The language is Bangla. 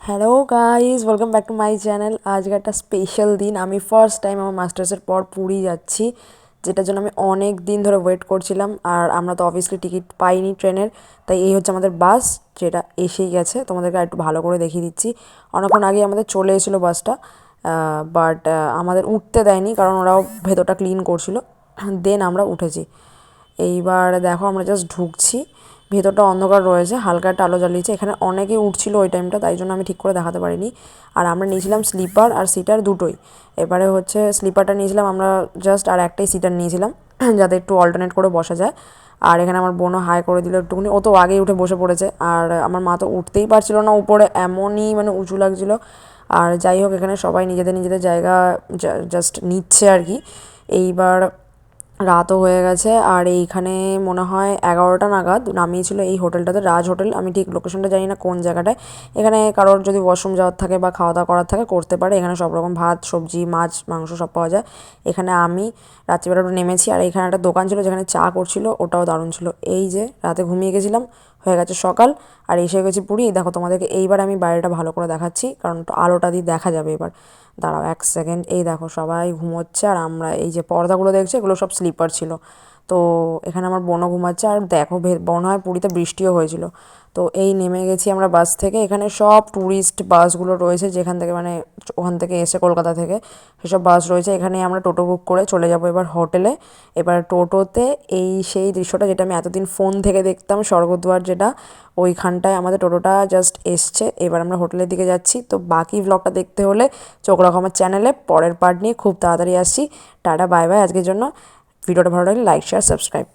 Hello guys, welcome back to my channel. আজকে একটা স্পেশাল দিন। আমি ফার্স্ট টাইম আমার মাস্টার্সের পর পুরী যাচ্ছি, যেটার জন্য আমি অনেক দিন ধরে ওয়েট করছিলাম। আর আমরা তো অবভিয়াসলি টিকিট পাইনি ট্রেনের, তাই এই হচ্ছে আমাদের বাস, যেটা এসেই গেছে। তোমাদেরকে একটু ভালো করে দেখিয়ে দিচ্ছি। অনেকক্ষণ আগে আমাদের চলে এসেছিলো বাসটা, বাট আমাদের উঠতে দেয়নি, কারণ ওরাও ভেতরটা ক্লিন করছিল। দেন আমরা উঠেছি। এইবার দেখো, আমরা জাস্ট ঢুকছি। ভেতরটা অন্ধকার রয়েছে, হালকা একটা আলো জ্বালিয়েছে। এখানে অনেকেই উঠছিল ওই টাইমটা, তাই জন্য আমি ঠিক করে দেখাতে পারিনি। আর আমরা নিয়েছিলাম স্লিপার আর সিটার দুটোই। এবারে হচ্ছে স্লিপারটা নিয়েছিলাম আমরা জাস্ট, আর একটাই সিটার নিয়েছিলাম যাতে একটু অল্টারনেট করে বসা যায়। আর এখানে আমার বোনও হাই করে দিল একটুখানি, ও তো আগেই উঠে বসে পড়েছে। আর আমার মা তো উঠতেই পারছিল না উপরে, এমনই মানে উঁচু লাগছিল। আর যাই হোক, এখানে সবাই নিজেদের নিজেদের জায়গা জাস্ট নিচ্ছে আর কি। এইবার রাতও হয়ে গেছে, আর এইখানে মনে হয় 11টা নাগাদ নামিয়েছিল এই হোটেলটাতে, রাজ হোটেল। আমি ঠিক লোকেশনটা জানি না কোন জায়গাটায়। এখানে কারোর যদি ওয়াশরুম যাওয়ার থাকে বা খাওয়া দাওয়া করার থাকে করতে পারে। এখানে সব রকম ভাত, সবজি, মাছ, মাংস সব পাওয়া যায়। এখানে আমি রাত্রিবেলা একটু নেমেছি, আর এখানে একটা দোকান ছিল যেখানে চা করছিল, ওটাও দারুণ ছিল। এই যে রাতে ঘুমিয়ে গেছিলাম, হয়ে গেছে সকাল, আর এসে গেছি পুরী। দেখো তোমাদেরকে এইবার আমি বাইরেটা ভালো করে দেখাচ্ছি, কারণ আলোটা দিয়ে দেখা যাবে এবার। দাঁড়াও এক সেকেন্ড। এই দেখো সবাই ঘুমোচ্ছে, আর আমরা এই যে পর্দাগুলো দেখছি, এগুলো সব স্লিপার ছিল। তো এখানে আমার বোনও ঘুমাচ্ছে। আর দেখো, মনে হয় পুরীতে বৃষ্টিও হয়েছিল। তো এই নেমে গেছি আমরা বাস থেকে। এখানে সব ট্যুরিস্ট বাসগুলো রয়েছে, যেখান থেকে মানে ওখান থেকে এসে কলকাতা থেকে সেসব বাস রয়েছে। এখানে আমরা টোটো বুক করে চলে যাব এবার হোটেলে। এবার টোটোতে এই সেই দৃশ্যটা যেটা আমি এতদিন ফোন থেকে দেখতাম, স্বর্গদ্বার যেটা, ওইখানটায় আমাদের টোটোটা জাস্ট এসছে। এবার আমরা হোটেলের দিকে যাচ্ছি। তো বাকি ভ্লগটা দেখতে হলে চোখ রাখো আমার চ্যানেলে, পরের পার্ট নিয়ে খুব তাড়াতাড়ি আসছি। টাটা, বাই বাই আজকের জন্য। ভিডিওটা ভালো লাগলে লাইক, শেয়ার, সাবস্ক্রাইব।